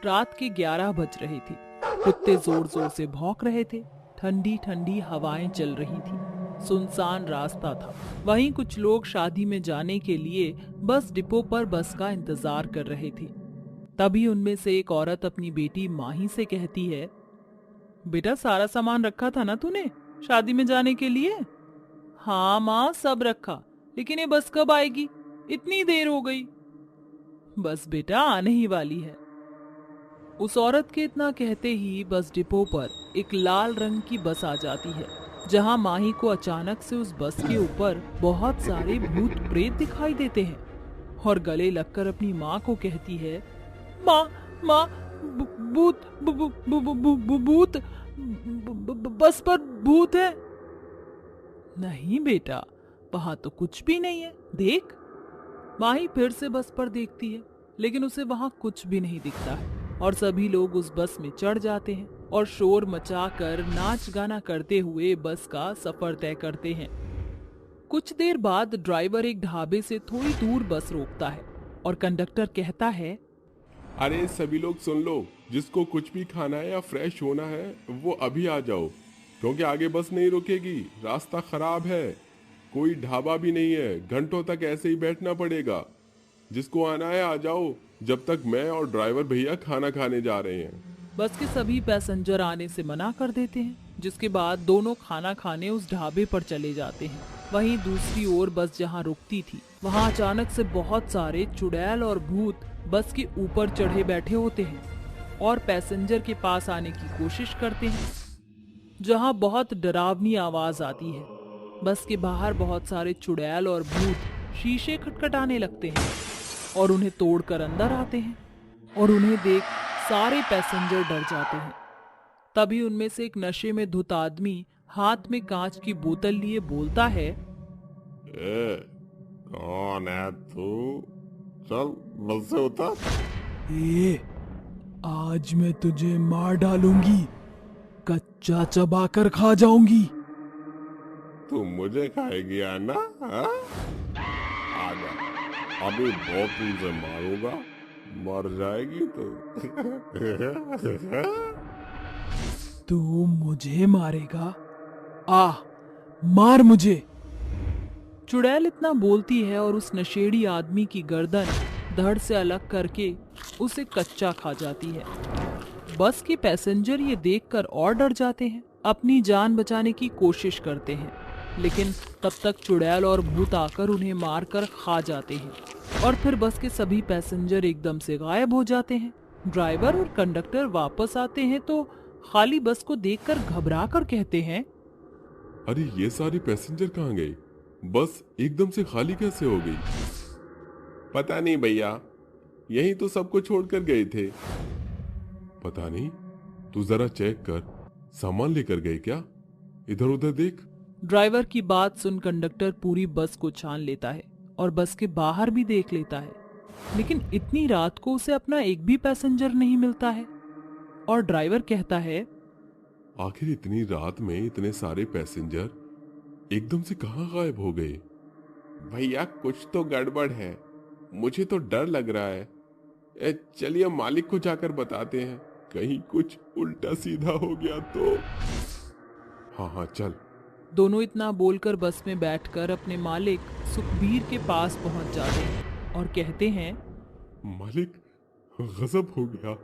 रात के 11 बज रहे थे। कुत्ते जोर जोर से भौंक रहे थे। ठंडी ठंडी हवाएं चल रही थी। सुनसान रास्ता था। वहीं कुछ लोग शादी में जाने के लिए बस डिपो पर बस का इंतजार कर रहे थे। तभी उनमें से एक औरत अपनी बेटी माही से कहती है, बेटा सारा सामान रखा था ना तूने शादी में जाने के लिए? हाँ माँ, सब रखा, लेकिन ये बस कब आएगी? इतनी देर हो गई। बस बेटा आने ही वाली है। उस औरत के इतना कहते ही बस डिपो पर एक लाल रंग की बस आ जाती है, जहां माही को अचानक से उस बस के ऊपर बहुत सारे भूत प्रेत दिखाई देते हैं और गले लगकर अपनी माँ को कहती है, माँ माँ, भूत भूत, बस पर भूत है। नहीं बेटा, वहां तो कुछ भी नहीं है, देख। माही फिर से बस पर देखती है, लेकिन उसे वहां कुछ भी नहीं दिखता है और सभी लोग उस बस में चढ़ जाते हैं और शोर मचाकर नाच गाना करते हुए बस का सफर तय करते हैं। कुछ देर बाद ड्राइवर एक ढाबे से थोड़ी दूर बस रोकता है और कंडक्टर कहता है, अरे सभी लोग सुन लो, जिसको कुछ भी खाना है या फ्रेश होना है वो अभी आ जाओ, क्योंकि आगे बस नहीं रुकेगी, रास्ता खराब है, कोई ढाबा भी नहीं है, घंटों तक ऐसे ही बैठना पड़ेगा। जिसको आना है आ जाओ, जब तक मैं और ड्राइवर भैया खाना खाने जा रहे हैं। बस के सभी पैसेंजर आने से मना कर देते हैं, जिसके बाद दोनों खाना खाने उस ढाबे पर चले जाते हैं। वहीं दूसरी ओर बस जहां रुकती थी, वहां अचानक से बहुत सारे चुड़ैल और भूत बस के ऊपर चढ़े बैठे होते हैं और पैसेंजर के पास आने की कोशिश करते हैं, जहां बहुत डरावनी आवाज आती है। बस के बाहर बहुत सारे चुड़ैल और भूत शीशे खटखटाने लगते हैं और उन्हें तोड़कर अंदर आते हैं और उन्हें देख सारे पैसेंजर डर जाते हैं। तभी उनमें से एक नशे में धुत आदमी हाथ में कांच की बोतल लिए बोलता है, कौन है तू? चल बस से उतर। आज मैं तुझे मार डालूंगी, कच्चा चबाकर खा जाऊंगी। तू मुझे खाएगी आना? आजा, अभी बहुत तुझे मारूंगा, मर जाएगी तू मुझे मारेगा? मार मुझे। चुड़ैल इतना बोलती है और उस नशेड़ी आदमी की गर्दन धड़ से अलग करके उसे कच्चा खा जाती है। बस के पैसेंजर ये देखकर और डर जाते हैं, अपनी जान बचाने की कोशिश करते हैं, लेकिन तब तक चुड़ैल और भूत आकर उन्हें मारकर खा जाते हैं और फिर बस के सभी पैसेंजर एकदम से गायब हो जाते हैं। ड्राइवर और कंडक्टर वापस आते हैं तो खाली बस को देखकर घबरा कर कहते हैं, अरे ये सारे पैसेंजर कहाँ गए? बस एकदम से खाली कैसे हो गई? पता नहीं भैया, यही तो सबको छोड़कर गए थे। पता नहीं, तू जरा चेक कर, सामान लेकर गए क्या? इधर उधर देख। ड्राइवर की बात सुन कंडक्टर पूरी बस को छान लेता है और बस के बाहर भी देख लेता है, लेकिन इतनी रात को उसे अपना एक भी पैसेंजर नहीं मिलता है। और ड्राइवर कहता है, आखिर इतनी रात में इतने सारे पैसेंजर एकदम से कहाँ गायब हो गए? भैया कुछ तो गड़बड़ है, मुझे तो डर लग रहा है। चलिए मालिक को जाकर बताते हैं, कहीं कुछ उल्टा सीधा हो गया तो। हाँ हाँ चल। दोनों इतना बोलकर बस में बैठकर अपने मालिक सुखबीर के पास पहुंच जाते हैं और कहते हैं, मालिक गजब हो गया,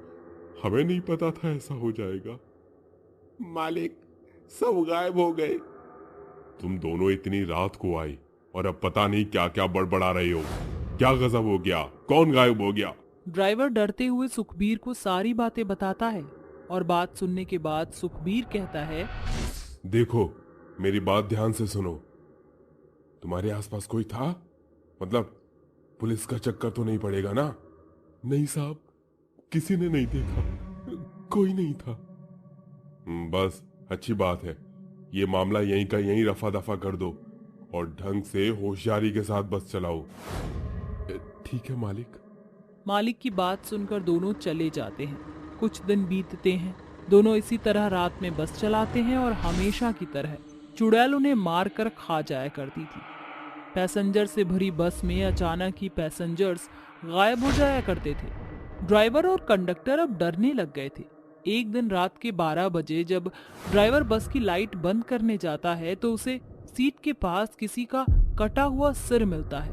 हमें नहीं पता था ऐसा हो जाएगा। मालिक सब गायब हो गए। तुम दोनों इतनी रात को आए और अब पता नहीं क्या क्या बड़बड़ा रहे हो। क्या गजब हो गया? कौन गायब हो गया? ड्राइवर डरते हुए सुखबीर को सारी बातें बताता है और बात सुनने के बाद सुखबीर कहता है, देखो मेरी बात ध्यान से सुनो, तुम्हारे आसपास कोई था? मतलब पुलिस का चक्कर तो नहीं पड़ेगा ना? नहीं साहब, किसी ने नहीं देखा, कोई नहीं था। बस अच्छी बात है, ये मामला यहीं का यहीं रफा दफा कर दो और ढंग से होशियारी के साथ बस चलाओ। ठीक है मालिक। मालिक की बात सुनकर दोनों चले जाते हैं। कुछ दिन बीतते हैं, दोनों इसी तरह रात में बस चलाते हैं और हमेशा की तरह चुड़ैल उन्हें मार कर खा जाया करती थी। पैसेंजर से भरी बस में अचानक ही पैसेंजर्स गायब हो जाया करते थे ड्राइवर और कंडक्टर अब डरने लग गए थे। एक दिन रात के 12 बजे जब ड्राइवर बस की लाइट बंद करने जाता है तो उसे सीट के पास किसी का कटा हुआ सिर मिलता है,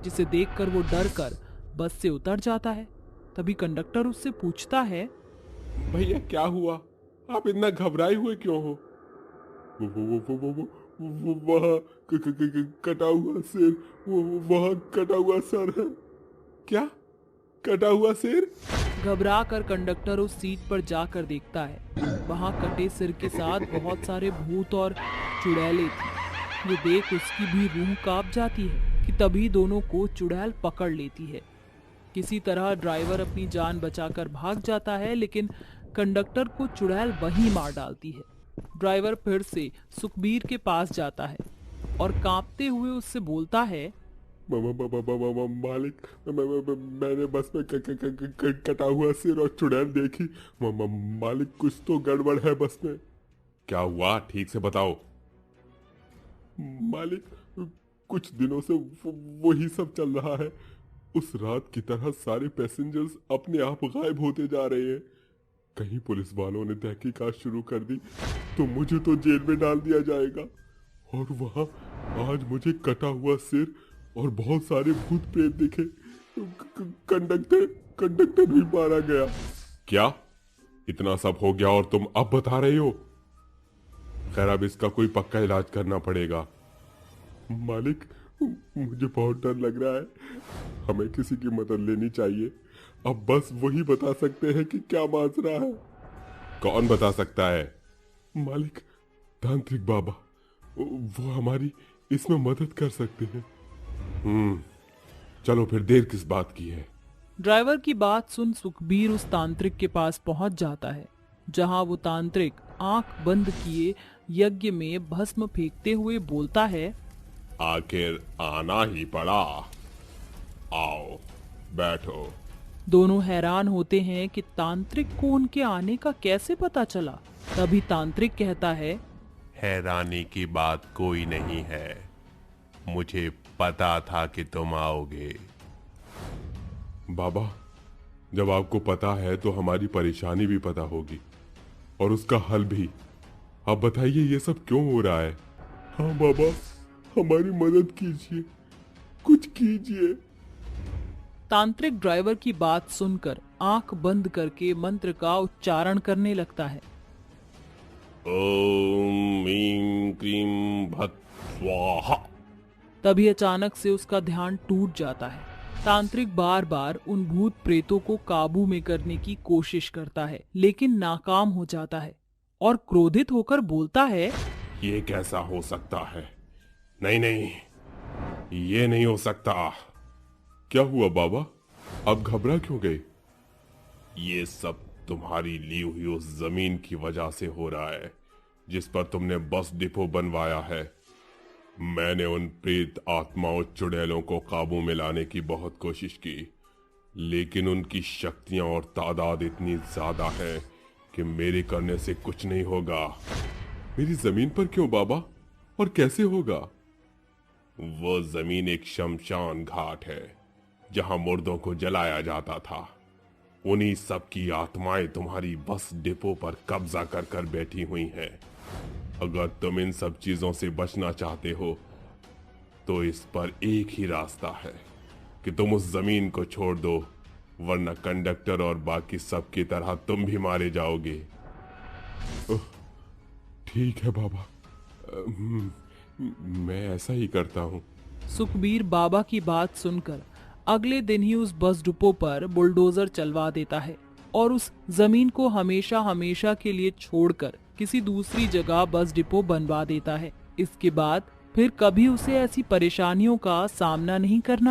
जिसे देखकर वो डर कर बस से उतर जाता है। तभी कंडक्टर उससे पूछता है, भैया क्या हुआ, आप इतना घबराए हुए क्यों हो? वो वहाँ कटा हुआ सिर, वो वहाँ कटा हुआ सर है। क्या कटा हुआ सिर? घबरा कर कंडक्टर उस सीट पर जाकर देखता है। वहां कटे सिर के साथ बहुत सारे भूत और चुड़ैलें थी। ये देख उसकी भी रूह कांप जाती है कि तभी दोनों को चुड़ैल पकड़ लेती है। किसी तरह ड्राइवर अपनी जान बचाकर भाग जाता है, लेकिन कंडक्टर को चुड़ैल वहीं मार डालती है। ड्राइवर फिर से सुखबीर के पास जाता है और कांपते हुए उससे बोलता है, मालिक, मैंने बस में कटा हुआ सिर और चुड़ैल देखी। मालिक कुछ तो गड़बड़ है बस में। क्या हुआ, ठीक से बताओ। मालिक कुछ दिनों से वही सब चल रहा है। उस रात की तरह सारे पैसेंजर्स अपने आप गायब होते जा रहे हैं। कहीं पुलिस वालों ने तहकीकात शुरू कर दी तो मुझे तो जेल में डाल दिया जाएगा। और वहां आज मुझे कटा हुआ सिर और बहुत सारे भूत प्रेत दिखे। कंडक्टर भी मारा गया। क्या इतना सब हो गया और तुम अब बता रहे हो? खैर अब इसका कोई पक्का इलाज करना पड़ेगा। मालिक मुझे बहुत डर लग रहा है, हमें किसी की मदद लेनी चाहिए। अब बस वही बता सकते हैं कि क्या माजरा है। कौन बता सकता है? मालिक तांत्रिक बाबा, वो हमारी इसमें मदद कर सकते हैं। चलो फिर देर किस बात की है। ड्राइवर की बात सुन सुखबीर उस तांत्रिक के पास पहुंच जाता है, जहां वो तांत्रिक आंख बंद किए यज्ञ में भस्म फेंकते हुए बोलता है, आखिर आना ही पड़ा, आओ बैठो। दोनों हैरान होते हैं कि तांत्रिक को उनके आने का कैसे पता चला। तभी तांत्रिक कहता है, हैरानी की बात कोई नहीं है, मुझे पता था कि तुम आओगे। बाबा जब आपको पता है तो हमारी परेशानी भी पता होगी और उसका हल भी। आप बताइए ये सब क्यों हो रहा है? हाँ बाबा हमारी मदद कीजिए, कुछ कीजिए। तांत्रिक ड्राइवर की बात सुनकर आंख बंद करके मंत्र का उच्चारण करने लगता है। ओम ह्रीं क्रीं भट स्वाहा। तभी अचानक से उसका ध्यान टूट जाता है। तांत्रिक बार बार उन भूत प्रेतों को काबू में करने की कोशिश करता है, लेकिन नाकाम हो जाता है और क्रोधित होकर बोलता है, ये कैसा हो सकता है? नहीं नहीं, ये नहीं हो सकता। क्या हुआ बाबा, आप घबरा क्यों गए? ये सब तुम्हारी ली हुई उस जमीन की वजह से हो रहा है जिस पर तुमने बस डिपो बनवाया है। मैंने उन प्रेत आत्माओं चुड़ैलों को काबू में लाने की बहुत कोशिश की, लेकिन उनकी शक्तियां और तादाद इतनी ज्यादा है कि मेरे करने से कुछ नहीं होगा। मेरी जमीन पर क्यों बाबा, और कैसे होगा? वो जमीन एक शमशान घाट है जहां मुर्दों को जलाया जाता था। उन्हीं सब की आत्माएं तुम्हारी बस डिपो पर कब्जा कर कर बैठी हुई हैं। अगर तुम इन सब चीजों से बचना चाहते हो तो इस पर एक ही रास्ता है कि तुम उस जमीन को छोड़ दो, वरना कंडक्टर और बाकी सब की तरह तुम भी मारे जाओगे। ठीक है बाबा, मैं ऐसा ही करता हूँ। सुखबीर बाबा की बात सुनकर अगले दिन ही उस बस डिपो पर बुलडोजर चलवा देता है और उस जमीन को हमेशा हमेशा के लिए छोड़कर किसी दूसरी जगह बस डिपो बनवा देता है। इसके बाद फिर कभी उसे ऐसी परेशानियों का सामना नहीं करना